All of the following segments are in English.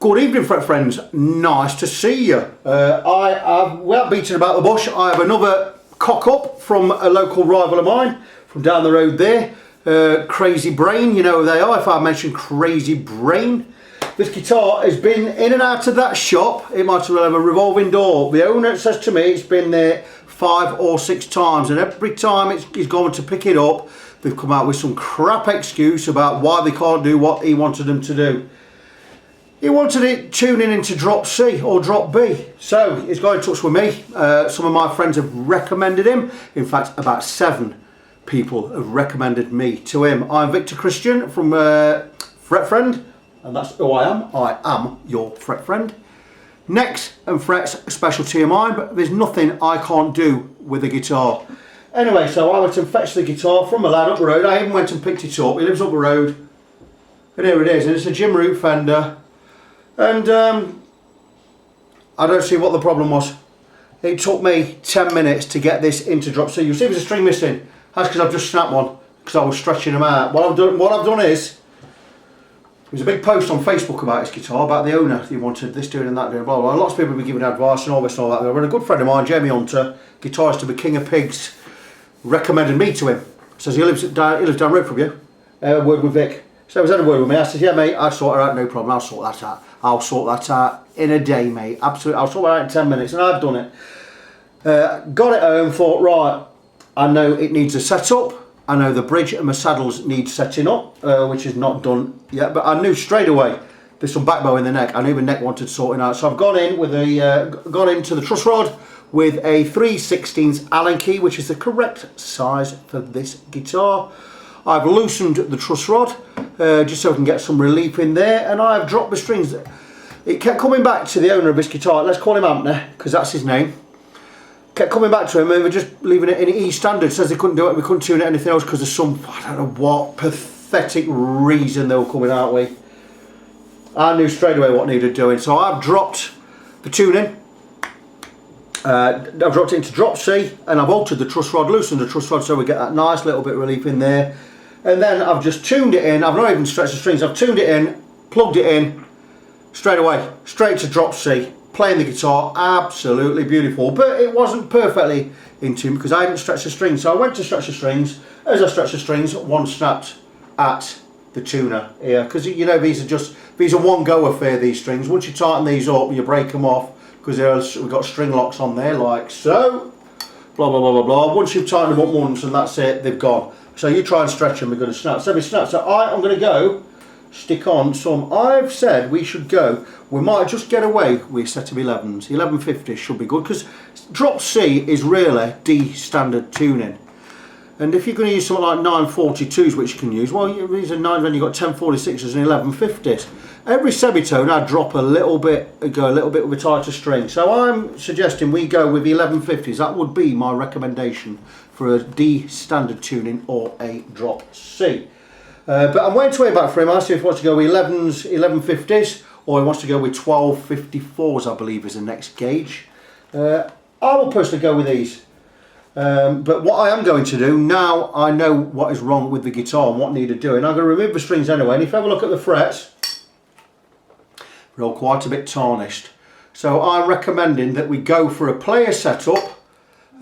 Good evening, fret friends. Nice to see you. We haven't beaten about the bush. I have another cock up from a local rival of mine from down the road there. Crazy Brain, you know who they are if I mention Crazy Brain. This guitar has been in and out of that shop. It might as well have a revolving door. The owner says to me it's been there 5 or 6 times, and every time he's gone to pick it up, they've come out with some crap excuse about why they can't do what he wanted them to do. He wanted it tuning into drop C or drop B, so he's got in touch with me. Some of my friends have recommended him. In fact, about 7 people have recommended me to him. I'm Victor Christian from Fret Friend, and that's who I am. I am your Fret Friend. Necks and frets a specialty of mine, but there's nothing I can't do with a guitar. Anyway, so I went and fetched the guitar from a lad up the road. I even went and picked it up. He lives up the road, and here it is. And it's a Jim Root Fender. And I don't see what the problem was. It took me 10 minutes to get this into drop C. You'll see there's a string missing. That's because I've just snapped one because I was stretching them out. What I've done is, there's a big post on Facebook about this guitar, about the owner. He wanted this doing and that doing, blah, blah, blah. Lots of people have been giving advice and all this and all that. And a good friend of mine, Jamie Hunter, guitarist of the King of Pigs, recommended me to him. Says he lives down the road from you. Word with Vic. So he was had a word with me. I said, yeah mate, I'll sort her out, no problem, I'll sort that out. I'll sort that out in a day, mate. Absolutely, I'll sort that out in 10 minutes, and I've done it. Got it home, thought, right, I know it needs a setup. I know the bridge and my saddles need setting up, which is not done yet, but I knew straight away there's some back bow in the neck. I knew the neck wanted sorting out, so I've gone in with gone into the truss rod with a 3/16 Allen key, which is the correct size for this guitar. I've loosened the truss rod just so I can get some relief in there, and I've dropped the strings. It kept coming back to the owner of this guitar. Let's call him Anthony because that's his name. Kept coming back to him, and we're just leaving it in E standard. Says they couldn't do it, we couldn't tune it anything else because there's some, I don't know what pathetic reason they were coming out with. I knew straight away what needed doing, so I've dropped the tuning. I've dropped it into drop C, and I've altered the truss rod, loosened the truss rod so we get that nice little bit of relief in there. And then I've just tuned it in. I've not even stretched the strings. I've tuned it in, plugged it in, straight away, straight to drop C. Playing the guitar, absolutely beautiful. But it wasn't perfectly in tune because I hadn't stretched the strings. So I went to stretch the strings. As I stretched the strings, one snapped at the tuner here. Because you know these are one go affair, these strings. Once you tighten these up, you break them off because we've got string locks on there like so. Blah blah blah blah blah. Once you've tightened them up once and that's it, they've gone. So you try and stretch them, they're going to snap. So they snap. So I'm going to go stick on some. I've said we should go. We might just get away with a set of 11s. 1150s should be good because drop C is really D standard tuning. And if you're going to use something like 942s, which you can use, well, these are 9s when you've got 1046s and 1150s. Every semitone I drop a little bit, go a little bit with a tighter string. So I'm suggesting we go with the 1150s. That would be my recommendation for a D standard tuning or a drop C. But I'm waiting to hear back from him. I see if he wants to go with 11s, 1150s, or he wants to go with 1254s, I believe is the next gauge. I will personally go with these. But what I am going to do, now I know what is wrong with the guitar and what needed doing, I'm going to remove the strings anyway, and if you have a look at the frets, they're all quite a bit tarnished. So I'm recommending that we go for a player setup.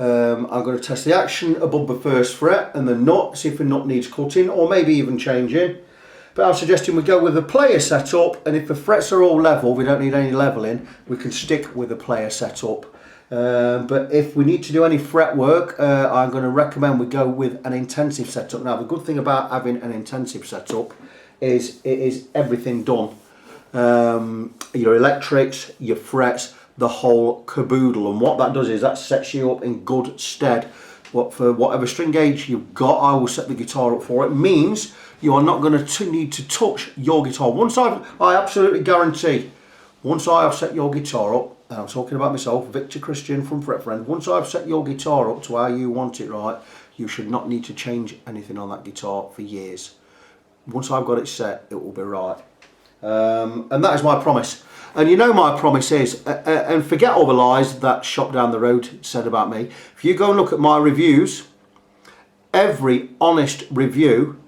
I'm going to test the action above the first fret and the nut, see if the nut needs cutting or maybe even changing. But I'm suggesting we go with the player setup, and if the frets are all level, we don't need any leveling, we can stick with the player setup. But if we need to do any fret work, I'm going to recommend we go with an intensive setup. Now the good thing about having an intensive setup is it is everything done. Your electrics, your frets, the whole caboodle, and what that does is that sets you up in good stead. For whatever string gauge you've got, I will set the guitar up for it. Means you are not going to need to touch your guitar. I absolutely guarantee, once I have set your guitar up, and I'm talking about myself, Victor Christian from Fret Friend, once I've set your guitar up to how you want it right, you should not need to change anything on that guitar for years. Once I've got it set, it will be right. And that is my promise. And you know my promise is, and forget all the lies that shop down the road said about me. If you go and look at my reviews, every honest review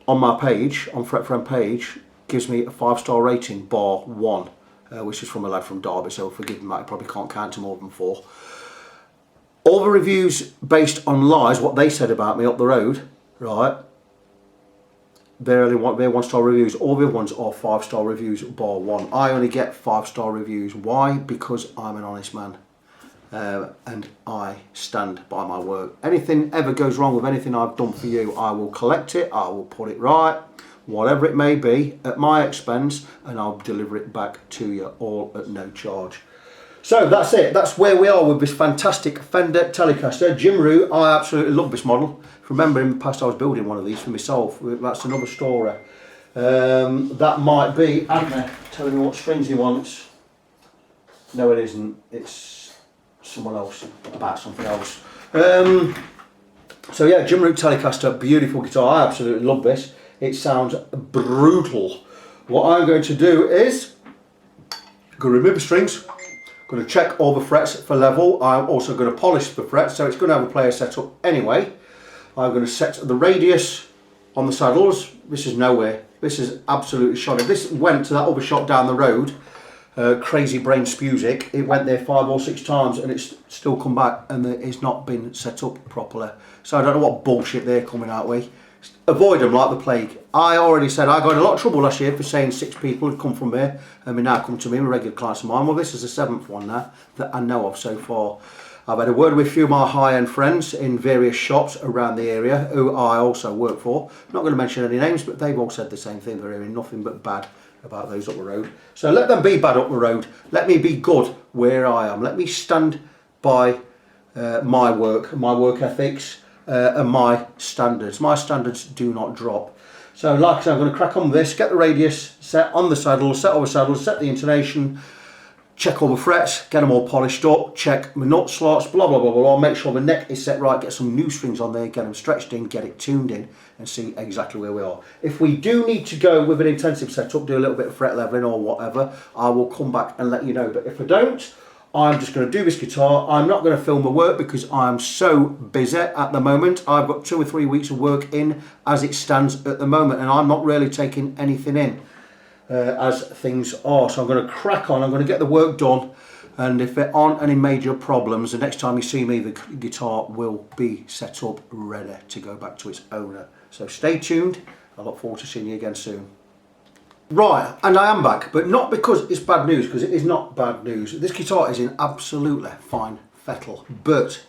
on my page, on Fret Friend page, gives me a 5-star rating, bar 1, which is from a lad from Derby, so forgive me, I probably can't count to more than 4. All the reviews based on lies, what they said about me up the road, right, they're 1-star reviews. All the other ones are 5-star reviews, bar 1. I only get 5-star reviews. Why? Because I'm an honest man. And I stand by my work. Anything ever goes wrong with anything I've done for you, I will collect it, I will put it right, whatever it may be, at my expense, and I'll deliver it back to you, all at no charge. So that's it. That's where we are with this fantastic Fender Telecaster. Jim Root, I absolutely love this model. Remember in the past I was building one of these for myself. That's another story. That might be Anna telling me what strings he wants. No, it isn't. It's someone else about something else. So yeah, Jim Root Telecaster, beautiful guitar. I absolutely love this. It sounds brutal. What I'm going to do is going to remove the strings. Going to check all the frets for level. I'm also going to polish the frets, so it's going to have a player set up anyway. I'm going to set the radius on the saddles. This is nowhere. This is absolutely shot. This went to that other shop down the road, Crazy Brain Spusic. It went there 5 or 6 times and it's still come back and it's not been set up properly. So I don't know what bullshit they're coming out with. Avoid them like the plague. I already said I got in a lot of trouble last year for saying 6 people had come from here and they now come to me, regular clients of mine. Well, this is the 7th one now that I know of so far. I've had a word with a few of my high-end friends in various shops around the area who I also work for. I'm not going to mention any names, but they've all said the same thing. They're hearing nothing but bad about those up the road. So let them be bad up the road. Let me be good where I am. Let me stand by my work ethics, and my standards. My standards do not drop. So like I said, I'm going to crack on with this, get the radius set on the saddle, set all the saddles, set the intonation, check all the frets, get them all polished up, check my nut slots, blah blah blah blah blah, make sure the neck is set right, get some new strings on there, get them stretched in, get it tuned in and see exactly where we are. If we do need to go with an intensive setup, do a little bit of fret leveling or whatever, I will come back and let you know. But if I don't, I'm just going to do this guitar. I'm not going to film the work because I'm so busy at the moment. I've got 2 or 3 weeks of work in as it stands at the moment and I'm not really taking anything in as things are. So I'm going to crack on, I'm going to get the work done, and if there aren't any major problems, the next time you see me the guitar will be set up ready to go back to its owner. So stay tuned. I look forward to seeing you again soon. Right, and I am back, but not because it's bad news, because it is not bad news. This guitar is in absolutely fine fettle, but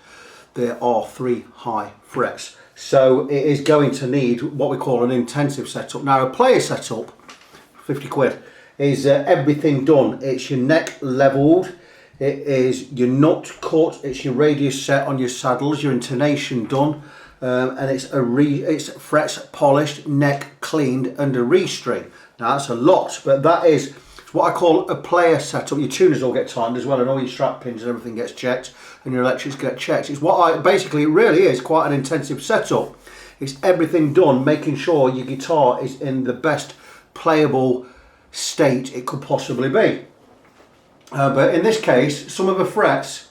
there are 3 high frets. So it is going to need what we call an intensive setup. Now a player setup, 50 quid, is everything done. It's your neck levelled, it is your nut cut, it's your radius set on your saddles, your intonation done, and it's frets polished, neck cleaned and a restring. Now that's a lot, but that is what I call a player setup. Your tuners all get tightened as well and all your strap pins and everything gets checked and your electrics get checked. It's basically it really is quite an intensive setup. It's everything done, making sure your guitar is in the best playable state it could possibly be. But in this case, some of the frets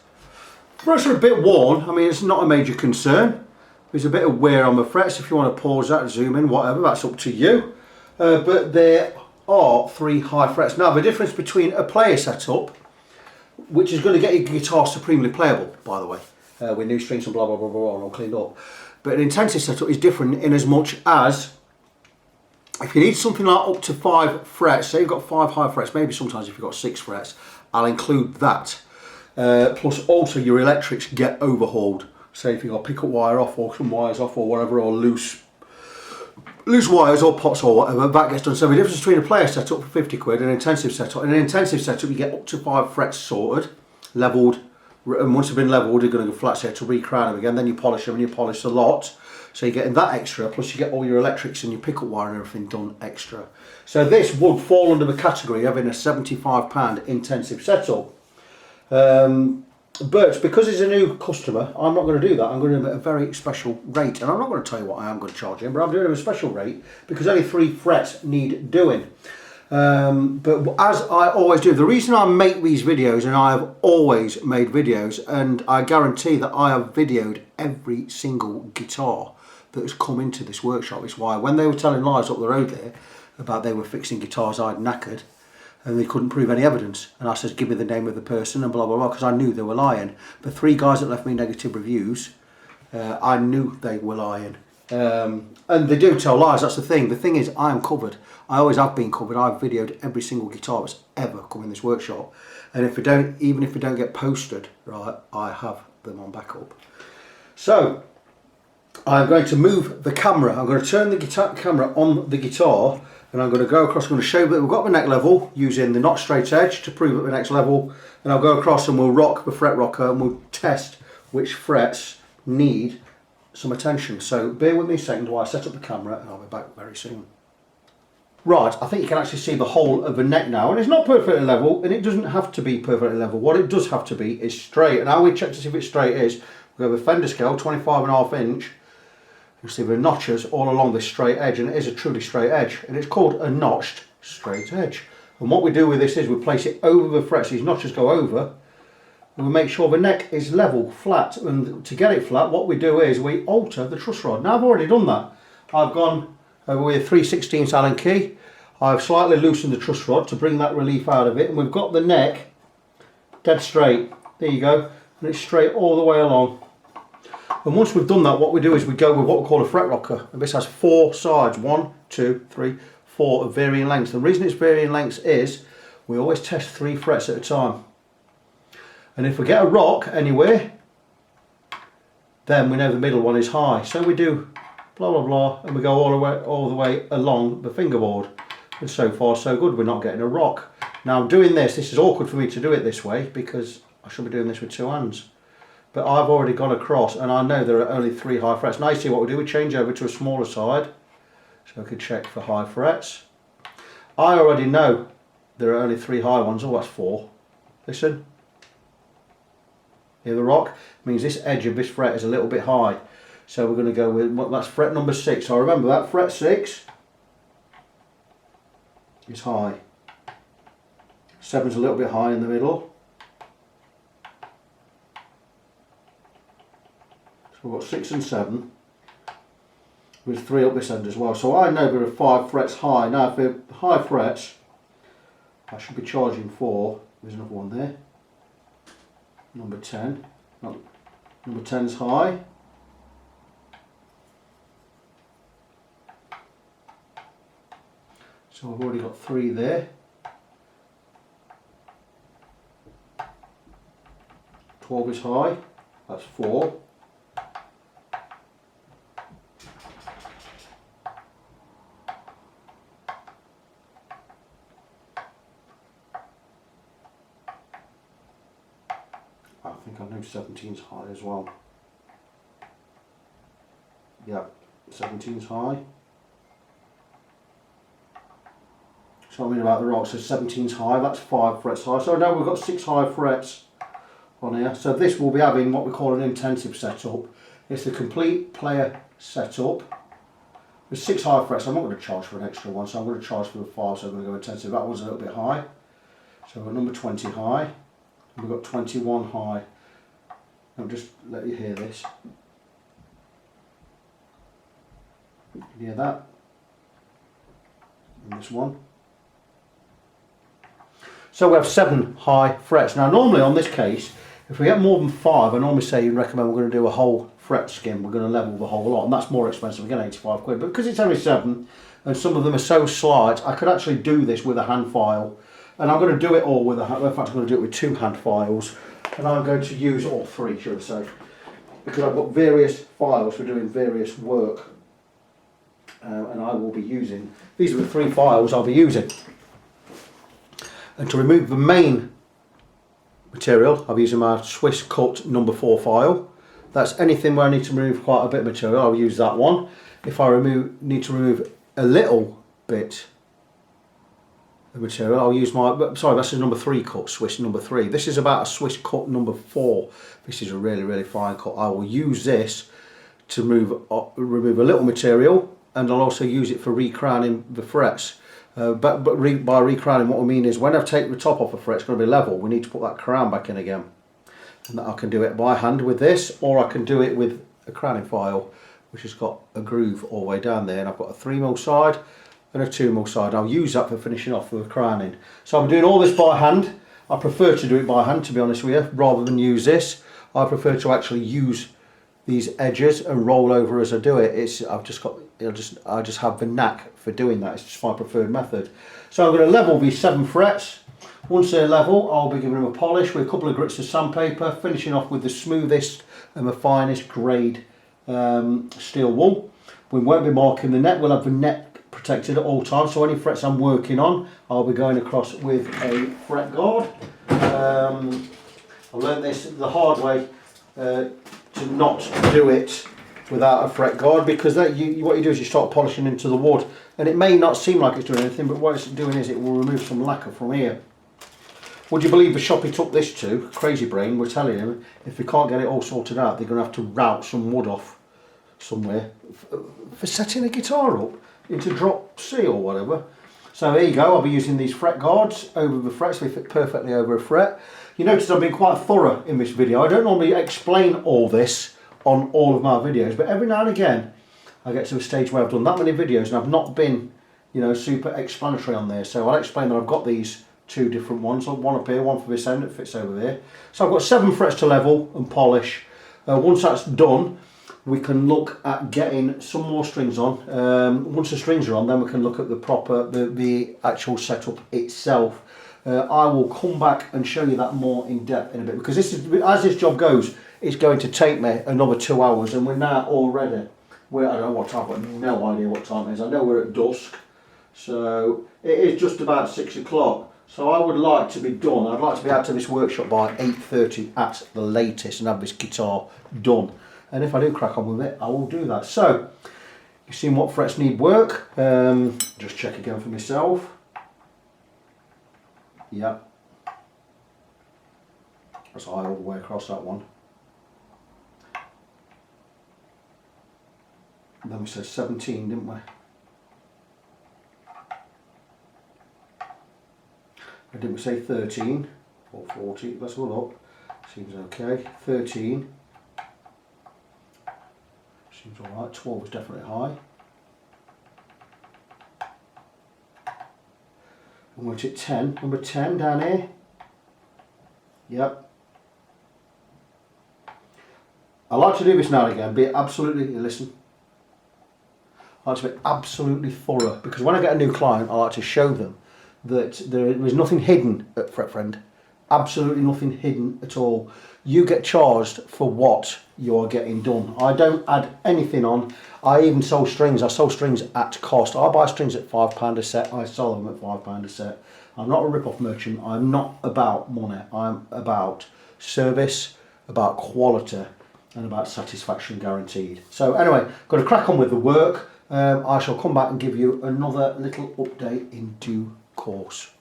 are a bit worn. I mean, it's not a major concern. There's a bit of wear on the frets. If you want to pause that, zoom in, whatever, that's up to you. But there are 3 high frets. Now the difference between a player setup, which is going to get your guitar supremely playable, by the way, with new strings and blah blah blah blah and all cleaned up, but an intensive setup is different in as much as if you need something like up to 5 frets, say you've got 5 high frets, maybe sometimes if you've got 6 frets, I'll include that. Plus also your electrics get overhauled. Say if you've got pickup wire off or some wires off or whatever, or loose wires or pots or whatever, that gets done. So the difference between a player setup for 50 quid and an intensive setup. In an intensive setup you get up to 5 frets sorted, levelled, and once they've been levelled you're going to go flat set to recrown them again, then you polish them and you polish a lot. So you're getting that extra, plus you get all your electrics and your pickup wire and everything done extra. So this would fall under the category of having a £75 intensive setup. But because he's a new customer, I'm not going to do that. I'm going to do him at a very special rate. And I'm not going to tell you what I am going to charge him, but I'm doing him a special rate because only 3 frets need doing. But as I always do, the reason I make these videos, and I have always made videos, and I guarantee that I have videoed every single guitar that has come into this workshop, is why when they were telling lies up the road there, about they were fixing guitars I'd knackered, and they couldn't prove any evidence. And I said, give me the name of the person and blah blah blah, because I knew they were lying. The 3 guys that left me negative reviews, I knew they were lying. And they do tell lies, that's the thing. The thing is, I am covered. I always have been covered. I've videoed every single guitar that's ever come in this workshop. And if we don't, even if we don't get posted, right, I have them on backup. So, I'm going to move the camera. I'm going to turn the camera on the guitar, and I'm going to go across. I'm going to show that we've got the neck level using the not straight edge to prove at the next level. And I'll go across and we'll rock the fret rocker and we'll test which frets need some attention. So bear with me a second while I set up the camera, and I'll be back very soon. Right, I think you can actually see the whole of the neck now, and it's not perfectly level, and it doesn't have to be perfectly level. What it does have to be is straight, and how we check to see if it's straight is we have a fender scale, 25.5 inch. You see the notches all along this straight edge, and it is a truly straight edge, and it's called a notched straight edge. And what we do with this is we place it over the frets. These notches go over, and we make sure the neck is level, flat. And to get it flat, what we do is we alter the truss rod. Now I've already done that. I've gone with 3/16 Allen key. I've slightly loosened the truss rod to bring that relief out of it, and we've got the neck dead straight. There you go, and it's straight all the way along. And once we've done that, what we do is we go with what we call a fret rocker, and this has 4 sides, 1, 2, 3, 4 of varying lengths. The reason it's varying lengths is we always test 3 frets at a time, and if we get a rock anywhere, then we know the middle one is high. So we do blah blah blah, and we go all the way along the fingerboard, and so far so good. We're not getting a rock. Now I'm doing this. This is awkward for me to do it this way because I should be doing this with 2 hands. But I've already gone across, and I know there are only 3 high frets. Now you see what we do, we change over to a smaller side, so I could check for high frets. I already know there are only 3 high ones. Oh, that's 4. Listen. Hear the rock? It means this edge of this fret is a little bit high. So we're going to go with, that's fret number 6. So remember that, fret 6 is high. 7's a little bit high in the middle. So we've got 6 and 7, with 3 up this end as well. So I know there are 5 frets high. Now if they're high frets, I should be charging 4. There's another one there. Number 10. No, number 10's high. So I've already got 3 there. 12 is high. That's 4. I think I know 17's high as well. Yeah, 17's high. So I mean about the rock, so 17's high, that's 5 frets high. So now we've got 6 high frets on here. So this will be having what we call an intensive setup. It's the complete player setup with 6 high frets. I'm not going to charge for an extra one, so I'm going to charge for the 5, so I'm going to go intensive. That one's a little bit high. So we've got number 20 high. We've got 21 high. I'll just let you hear this. You can hear that. And this one. So we have 7 high frets. Now normally on this case, if we get more than 5, I normally say you recommend we're going to do a whole fret skim. We're going to level the whole lot, and that's more expensive, again 85 quid. But because it's only 7, and some of them are so slight, I could actually do this with a hand file. And I'm going to do it all with a hand, in fact I'm going to do it with 2 hand files. And I'm going to use all 3, should I say. Because I've got various files for doing various work. And I will be using, these are the 3 files I'll be using. And to remove the main material, I'll be using my Swiss cut number 4 file. That's anything where I need to remove quite a bit of material, I'll use that one. If I need to remove a little bit of material, I'll use my, sorry, that's a number 3 cut, Swiss number 3. This is about a Swiss cut number 4. This is a really, really fine cut. I will use this to remove a little material, and I'll also use it for recrowning the frets. By recrowning, what I mean is when I've taken the top off a fret, it's going to be level. We need to put that crown back in again. And I can do it by hand with this, or I can do it with a crowning file, which has got a groove all the way down there. And I've got a 3mm side and a 2mm side. I'll use that for finishing off with the crowning. So I'm doing all this by hand. I prefer to do it by hand, to be honest with you, rather than use this. I prefer to actually use these edges and roll over as I do it. I just have the knack for doing that. It's just my preferred method. So I'm going to level these 7 frets. Once they're level, I'll be giving them a polish with a couple of grits of sandpaper, finishing off with the smoothest and the finest grade steel wool. We won't be marking the neck. We'll have the neck protected at all times. So any frets I'm working on, I'll be going across with a fret guard. I learned this the hard way, to not do it without a fret guard, because what you do is you start polishing into the wood, and it may not seem like it's doing anything, but what it's doing is it will remove some lacquer from here. Would you believe the shop he took this to, Crazy Brain, we're telling him if we can't get it all sorted out, they're going to have to route some wood off somewhere for setting a guitar up into drop C or whatever. So there you go, I'll be using these fret guards over the frets. They fit perfectly over a fret. You notice I've been quite thorough in this video. I don't normally explain all this on all of my videos, but every now and again I get to a stage where I've done that many videos and I've not been, you know, super explanatory on there. So I'll explain that I've got these 2 different ones, one up here, one for this end that fits over there. So I've got 7 frets to level and polish. Once that's done, we can look at getting some more strings on. Once the strings are on, then we can look at the actual setup itself. I will come back and show you that more in depth in a bit, because this is, as this job goes, it's going to take me another 2 hours, and we're now already, I don't know what time, I've got no idea what time it is. I know we're at dusk, so it is just about 6 o'clock. So I would like to be done. I'd like to be out to this workshop by 8:30 at the latest and have this guitar done. And if I do crack on with it, I will do that. So, you've seen what frets need work. Just check again for myself. Yeah. That's high all the way across that one. And then we said 17, didn't we? Or didn't we say 13 or 40? Let's have a look. Seems okay. 13. Seems alright. 12 is definitely high. And we're at 10. Number 10 down here. Yep. I like to do this now and again. Be absolutely, listen. I like to be absolutely thorough, because when I get a new client, I like to show them that there is nothing hidden at Fret Friend. Absolutely nothing hidden at all. You get charged for what you are getting done. I don't add anything on. I even sell strings. I sell strings at cost. I buy strings at £5 a set. I sell them at £5 a set. I'm not a rip-off merchant. I'm not about money. I'm about service, about quality, and about satisfaction guaranteed. So anyway, got to crack on with the work. I shall come back and give you another little update in due course.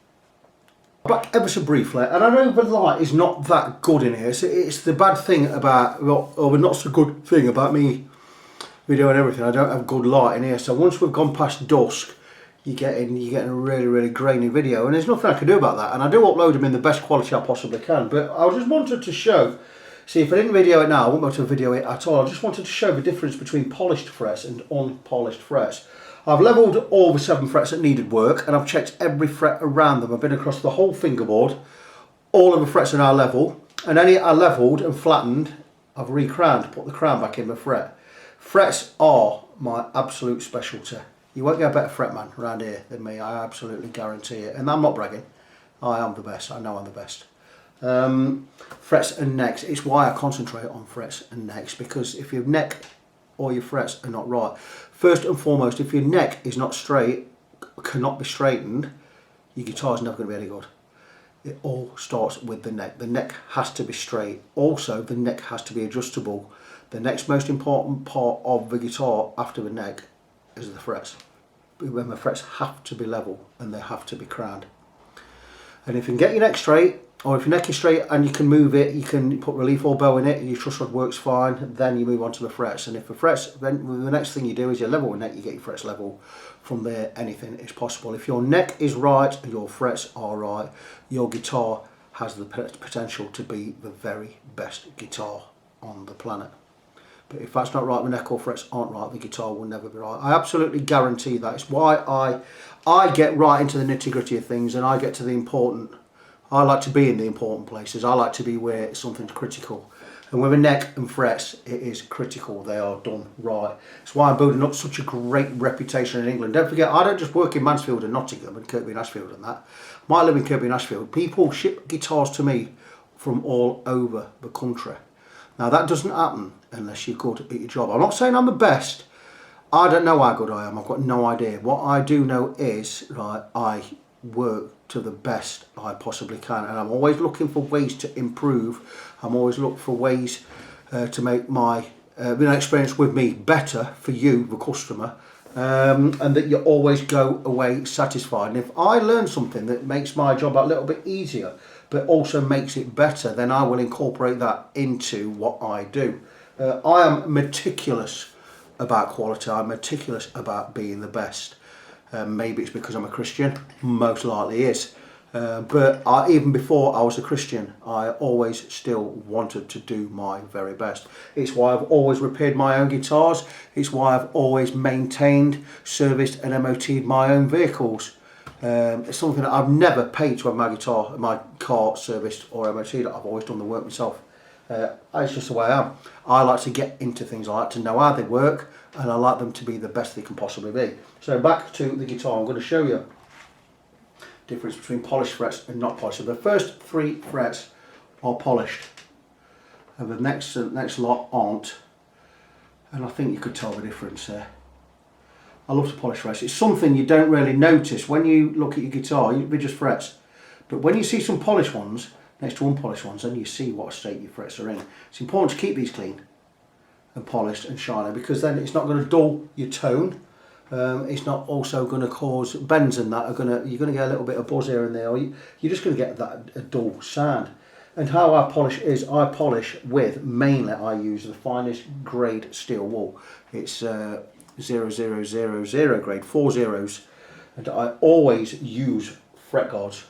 Back ever so briefly, and I know the light is not that good in here, so it's the bad thing about, or the not so good thing about me videoing everything. I don't have good light in here, so once we've gone past dusk, you're getting a really grainy video, and there's nothing I can do about that. And I do upload them in the best quality I possibly can, but I just wanted to show, see, if I didn't video it now, I won't be able to video it at all. I just wanted to show the difference between polished frets and unpolished frets. I've levelled all the 7 frets that needed work, and I've checked every fret around them. I've been across the whole fingerboard. All of the frets are now level, and any are levelled and flattened, I've re-crowned, put the crown back in the fret. Frets are my absolute specialty. You won't get a better fretman around here than me, I absolutely guarantee it. And I'm not bragging, I am the best, I know I'm the best. Frets and necks, it's why I concentrate on frets and necks, because if your neck or your frets are not right, first and foremost, if your neck is not straight, cannot be straightened, your guitar's never going to be any good. It all starts with the neck. The neck has to be straight. Also, the neck has to be adjustable. The next most important part of the guitar after the neck is the frets. When the frets have to be level and they have to be crowned. And if you can get your neck straight, or if your neck is straight and you can move it, you can put relief or bow in it, your truss rod works fine, then you move on to the frets. And if the frets, then the next thing you do is you level the neck, you get your frets level. From there, anything is possible. If your neck is right and your frets are right, your guitar has the potential to be the very best guitar on the planet. But if that's not right, the neck or frets aren't right, the guitar will never be right. I absolutely guarantee that. It's why I get right into the nitty-gritty of things, and I get to the important. I like to be in the important places. I like to be where something's critical. And with a neck and frets, it is critical. They are done right. It's why I'm building up such a great reputation in England. Don't forget, I don't just work in Mansfield and Nottingham and Kirkby and Ashfield and that. I might live in Kirkby and Ashfield. People ship guitars to me from all over the country. Now, that doesn't happen unless you're good at your job. I'm not saying I'm the best. I don't know how good I am. I've got no idea. What I do know is, right, I work to the best I possibly can, and I'm always looking for ways to improve. I'm always looking for ways to make my experience with me better for you, the customer, and that you always go away satisfied. And if I learn something that makes my job a little bit easier but also makes it better, then I will incorporate that into what I do. I am meticulous about quality. I'm meticulous about being the best. Maybe it's because I'm a Christian, most likely is. But even before I was a Christian, I always still wanted to do my very best. It's why I've always repaired my own guitars. It's why I've always maintained, serviced and MOT'd my own vehicles. It's something that I've never paid to have my car serviced or MOT'd. I've always done the work myself. It's just the way I am. I like to get into things. I like to know how they work, and I like them to be the best they can possibly be. So back to the guitar, I'm going to show you the difference between polished frets and not polished. So the first 3 frets are polished, and the next lot aren't. And I think you could tell the difference there. I love to polish frets. It's something you don't really notice when you look at your guitar. They're just frets, but when you see some polished ones next to unpolished ones, then you see what state your frets are in. It's important to keep these clean and polished and shiny, because then it's not going to dull your tone. It's not also going to cause bends and that you're going to get a little bit of buzz here and there, or you're just going to get a dull sound. And how I polish is I polish with, mainly I use the finest grade steel wool. It's 0000 grade, 4 zeros, and I always use fret guards.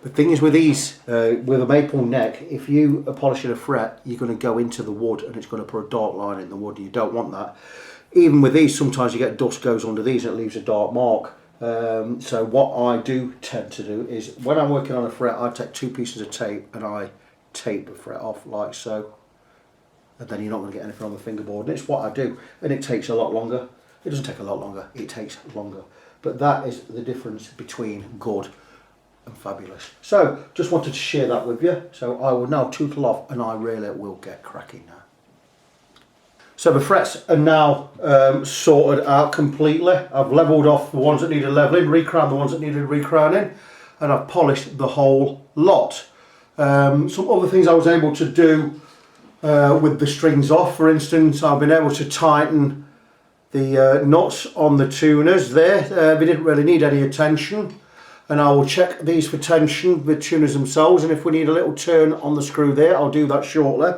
The thing is with these, with a maple neck, if you are polishing a fret, you're going to go into the wood and it's going to put a dark line in the wood, and you don't want that. Even with these, sometimes you get dust goes under these and it leaves a dark mark. So what I do tend to do is, when I'm working on a fret, I take 2 pieces of tape and I tape the fret off like so. And then you're not going to get anything on the fingerboard. And it's what I do. And it takes a lot longer. It doesn't take a lot longer, it takes longer. But that is the difference between good and fabulous. So just wanted to share that with you. So I will now tootle off, and I really will get cracking now. So the frets are now sorted out completely. I've levelled off the ones that needed levelling, recrowned the ones that needed recrowning, and I've polished the whole lot. Some other things I was able to do with the strings off, for instance, I've been able to tighten the nuts on the tuners there. They didn't really need any attention. And I will check these for tension with tuners themselves, and if we need a little turn on the screw there, I'll do that shortly.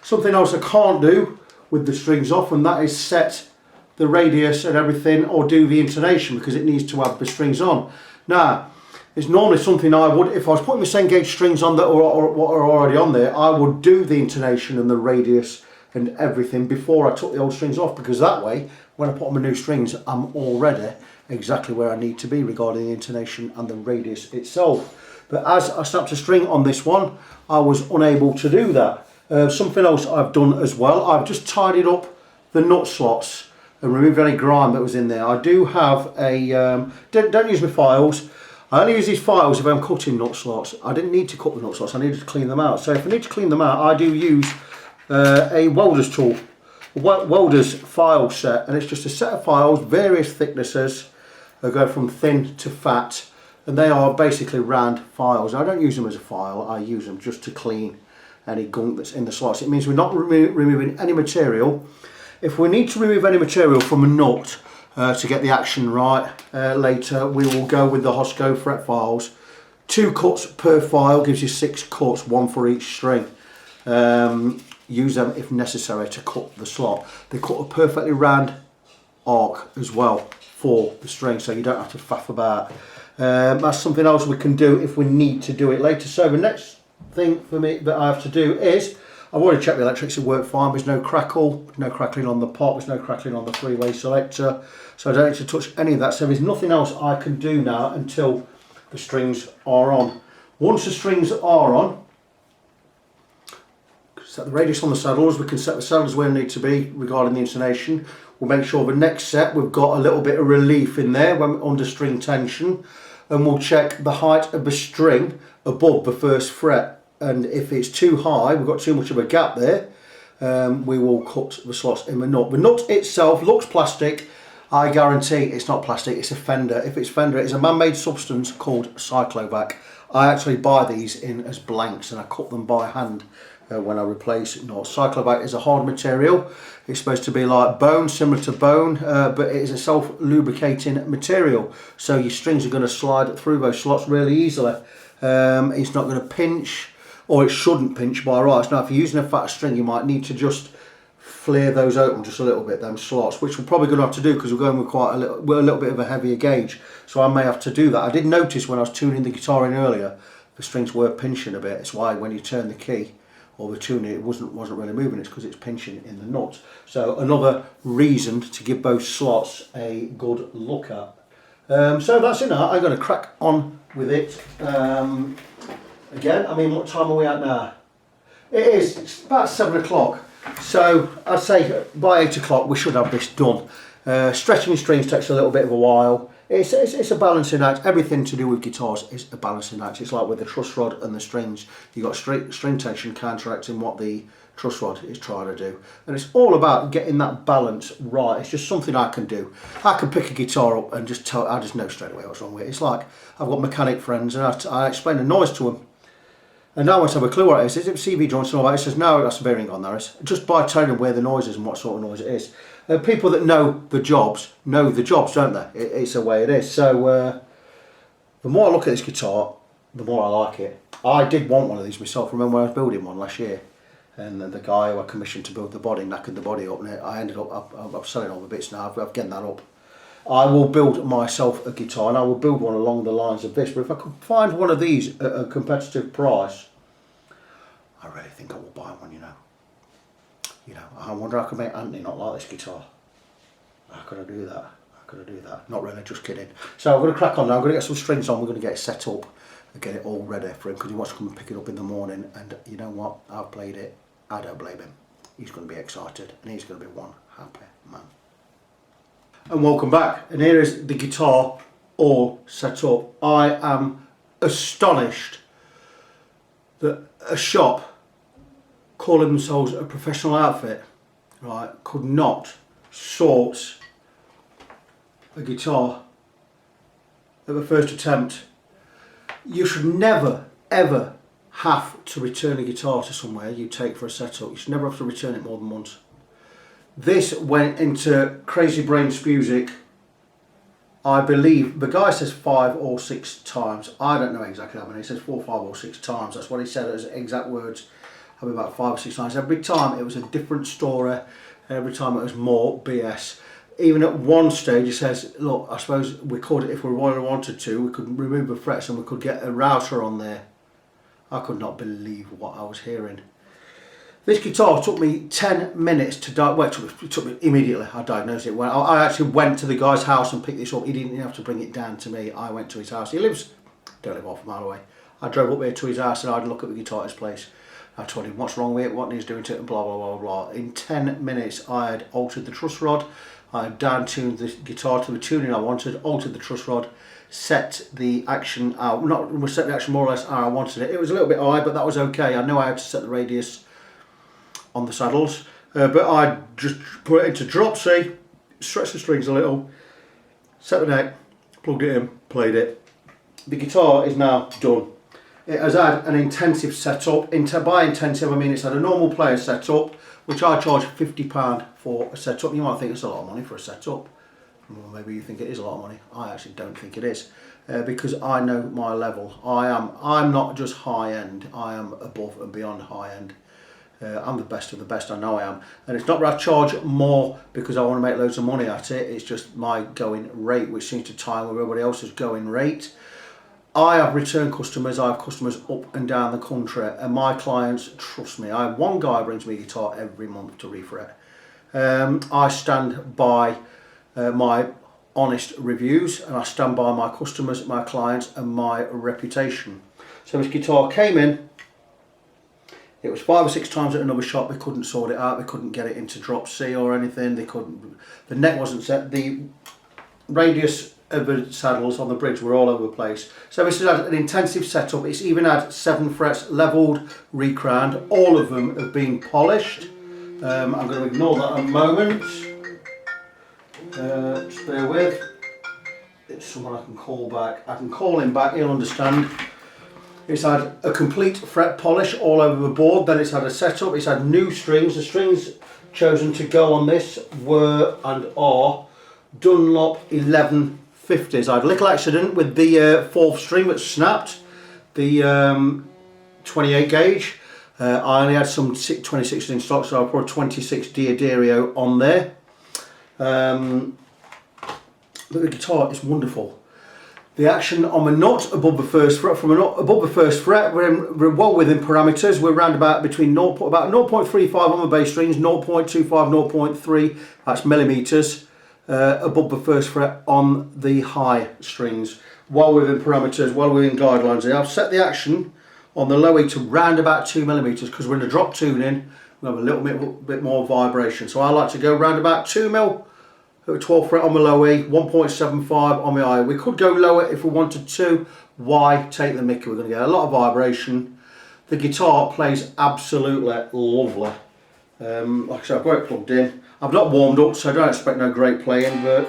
Something else I can't do with the strings off, and that is set the radius and everything, or do the intonation, because it needs to have the strings on. Now, it's normally something I would, if I was putting the same gauge strings on that are already on there, I would do the intonation and the radius and everything before I took the old strings off, because that way, when I put on my new strings, I'm already exactly where I need to be regarding the intonation and the radius itself. But as I snapped a string on this one, I was unable to do that. Something else I've done as well, I've just tidied up the nut slots and removed any grime that was in there. I do have a, don't use my files. I only use these files if I'm cutting nut slots. I didn't need to cut the nut slots, I needed to clean them out. So if I need to clean them out, I do use a welder's tool, a welder's file set, and it's just a set of files, various thicknesses. They go from thin to fat, and they are basically round files. I don't use them as a file, I use them just to clean any gunk that's in the slots. It means we're not removing any material. If we need to remove any material from a nut to get the action right later, we will go with the Hosco fret files. 2 cuts per file gives you 6 cuts, 1 for each string. Use them if necessary to cut the slot. They cut a perfectly round arc as well for the string, so you don't have to faff about. That's something else we can do if we need to do it later. So the next thing for me that I have to do is I've already checked the electrics, it worked fine. There's no crackle, no crackling on the pot, there's no crackling on the three-way selector, so I don't need to touch any of that. So there's nothing else I can do now until the strings are on. Once the strings are on, set the radius on the saddles, we can set the saddles where they need to be regarding the intonation. We'll make sure the next set we've got a little bit of relief in there when under string tension, and we'll check the height of the string above the first fret, and if it's too high, we've got too much of a gap there, we will cut the slots in the nut. The nut itself looks plastic. I guarantee it's not plastic, it's a fender. If it's fender, it's a man-made substance called Cyclovac. I actually buy these in as blanks and I cut them by hand when I replace nuts. Cyclovac is a hard material. It's supposed to be like bone, similar to bone, but it is a self-lubricating material. So your strings are going to slide through those slots really easily. It's not going to pinch, or it shouldn't pinch by rights. Now if you're using a fat string, you might need to just flare those open just a little bit, them slots, which we're probably going to have to do because we're going with a little bit of a heavier gauge, so I may have to do that. I did notice when I was tuning the guitar in earlier, the strings were pinching a bit. It's why when you turn the key or the tuning, it wasn't really moving. It's because it's pinching in the nut. So another reason to give both slots a good look at. So that's it now. I'm going to crack on with it. Again, I mean, what time are we at now? It's about 7 o'clock. So I'd say by 8 o'clock we should have this done. Stretching the strings takes a little bit of a while. It's a balancing act. Everything to do with guitars is a balancing act. It's like with the truss rod and the strings. You've got string tension counteracting what the truss rod is trying to do. And it's all about getting that balance right. It's just something I can do. I can pick a guitar up and just I just know straight away what's wrong with it. It's like I've got mechanic friends and I explain the noise to them. And now I want to have a clue what it is. Is it CV joints and all that? It says, no, that's a bearing on there. It's just by telling them where the noise is and what sort of noise it is. People that know the jobs, don't they? It's the way it is. So the more I look at this guitar, the more I like it. I did want one of these myself. I remember when I was building one last year, and the guy who I commissioned to build the body knackered the body up, and I ended up, I'm selling all the bits now. I've getting that up. I will build myself a guitar, and I will build one along the lines of this. But if I could find one of these at a competitive price, I really think I will buy one. You know, I wonder how I could make Anthony not like this guitar. How could I do that? How could I do that? Not really, just kidding. So I'm going to crack on now. I'm going to get some strings on. We're going to get it set up and get it all ready for him because he wants to come and pick it up in the morning. And you know what? I've played it. I don't blame him. He's going to be excited, and he's going to be one happy man. And welcome back, and here is the guitar all set up. I am astonished that a shop calling themselves a professional outfit, right, could not sort a guitar at the first attempt. You should never ever have to return a guitar to somewhere you take for a setup. You should never have to return it more than once. This went into Crazy Brain Music, I believe, the guy says 5 or 6 times. I don't know exactly how many. He says 4, 5 or 6 times. That's what he said as exact words. Probably about 5 or 6 times. Every time it was a different story. Every time it was more BS. Even at one stage he says, look, I suppose we could, if we really wanted to, we could remove the frets and we could get a router on there. I could not believe what I was hearing. This guitar took me 10 minutes to diagnose. Well, it took me immediately. I diagnosed it. When I actually went to the guy's house and picked this up. He didn't even have to bring it down to me. I went to his house. He lives, don't live half a mile away. I drove up there to his house and I had a look at the guitar at his place. I told him what's wrong with it, what he's doing to it, and blah blah blah blah. In 10 minutes, I had altered the truss rod. I had down-tuned the guitar to the tuning I wanted. Altered the truss rod. Set the action out. We set the action more or less how I wanted it. It was a little bit high, but that was okay. I know I had to set the radius on the saddles, but I just put it into drop C, stretched the strings a little, set the neck, plugged it in, played it. The guitar is now done. It has had an intensive setup. By intensive I mean it's had a normal player setup, which I charge £50 for a setup. You might think it's a lot of money for a setup. Well, maybe you think it is a lot of money. I actually don't think it is, because I know my level. I'm not just high end, I am above and beyond high end. I'm the best of the best, I know I am. And it's not that I charge more because I want to make loads of money at it, it's just my going rate, which seems to tie with everybody else's going rate. I have return customers, I have customers up and down the country, and my clients trust me. I have one guy who brings me a guitar every month to refret. I stand by my honest reviews, and I stand by my customers, my clients, and my reputation. So this guitar came in, it was 5 or 6 times at another shop. They couldn't sort it out, they couldn't get it into drop C or anything, they couldn't, the neck wasn't set, the radius of the saddles on the bridge were all over the place. So this has had an intensive setup. It's even had 7 frets levelled, recrowned. All of them have been polished. I'm going to ignore that a moment. Just bear with. It's someone I can call back. I can call him back, he'll understand. It's had a complete fret polish all over the board. Then it's had a setup. It's had new strings. The strings chosen to go on this were and are Dunlop 1150s. I had a little accident with the 4th string that snapped, the 28 gauge. I only had some 26 in stock, so I put a 26 Diodario on there. But the guitar is wonderful. The action on the nut above the first fret, from a nut above the first fret, we're well within parameters. We're around about between about 0.35 on the bass strings, 0.25, 0.3, that's millimeters. Above the first fret on the high strings, well within parameters, well within guidelines here. I've set the action on the low E to round about 2 millimeters because we're in a drop tuning, we have a little bit more vibration. So I like to go round about 2 mil at the 12th fret on the low E, 1.75 on the high. We could go lower if we wanted to. Why take the mickey? We're going to get a lot of vibration. The guitar plays absolutely lovely. Like I said, I've got it plugged in. I've not warmed up, so I don't expect no great playing, but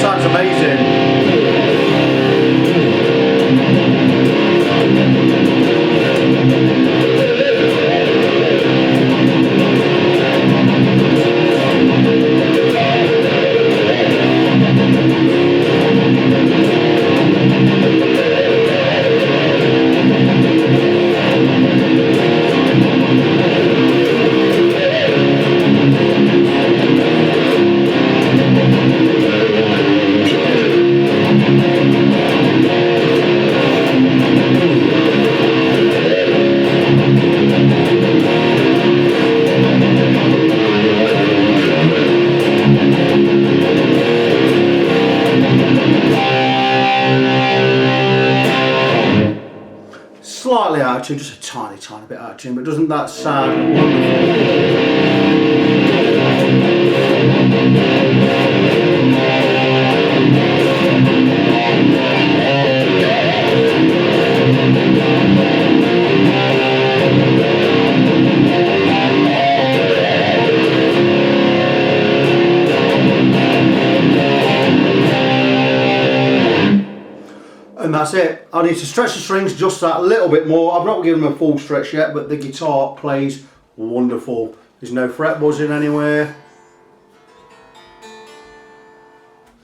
sounds amazing. Slightly out of tune, just a tiny bit out of tune, but doesn't that sound and that's it. I need to stretch the strings just that little bit more. I've not given them a full stretch yet, but the guitar plays wonderful. There's no fret buzzing anywhere.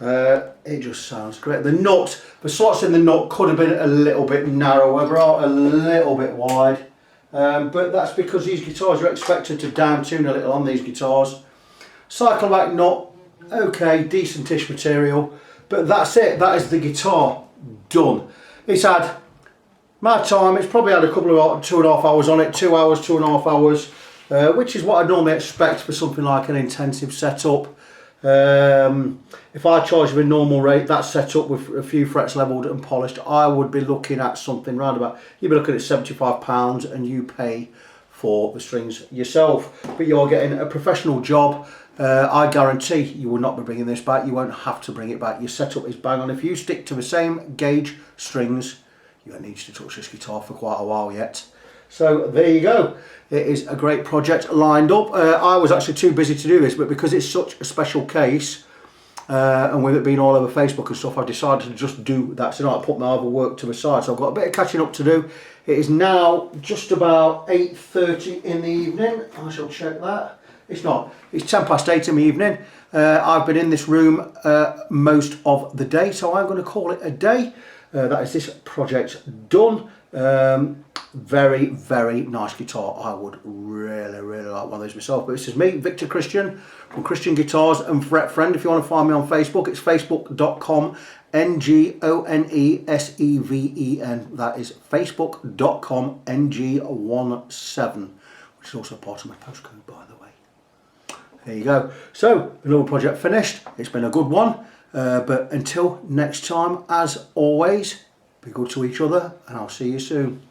It just sounds great. The nut, the slots in the nut could have been a little bit narrower, a little bit wide. But that's because these guitars are expected to down tune a little on these guitars. Cycleback nut, okay, decentish material, but that's it. That is the guitar done. It's had my time. It's probably had a couple of 2.5 hours on it, 2 hours, 2.5 hours, which is what I normally expect for something like an intensive setup. If I charge you a normal rate, that setup with a few frets levelled and polished, I would be looking at something round about, you'd be looking at £75, and you pay for the strings yourself, but you're getting a professional job. I guarantee you will not be bringing this back. You won't have to bring it back. Your setup is bang on. If you stick to the same gauge strings, you won't need to touch this guitar for quite a while yet. So there you go. It is a great project lined up. I was actually too busy to do this, but because it's such a special case, and with it being all over Facebook and stuff, I decided to just do that tonight. I put my other work to the side, so I've got a bit of catching up to do. It is now just about 8:30 in the evening. I shall check that. It's not. It's 8:10 in the evening. I've been in this room most of the day, so I'm going to call it a day. That is this project done. Very, very nice guitar. I would really, really like one of those myself. But this is me, Victor Christian, from Christian Guitars and Fret Friend. If you want to find me on Facebook, it's facebook.com NGONESEVEN. That is facebook.com NG17, which is also part of my postcode, by the way. There you go. So, the little project finished. It's been a good one. But until next time, as always, be good to each other, and I'll see you soon.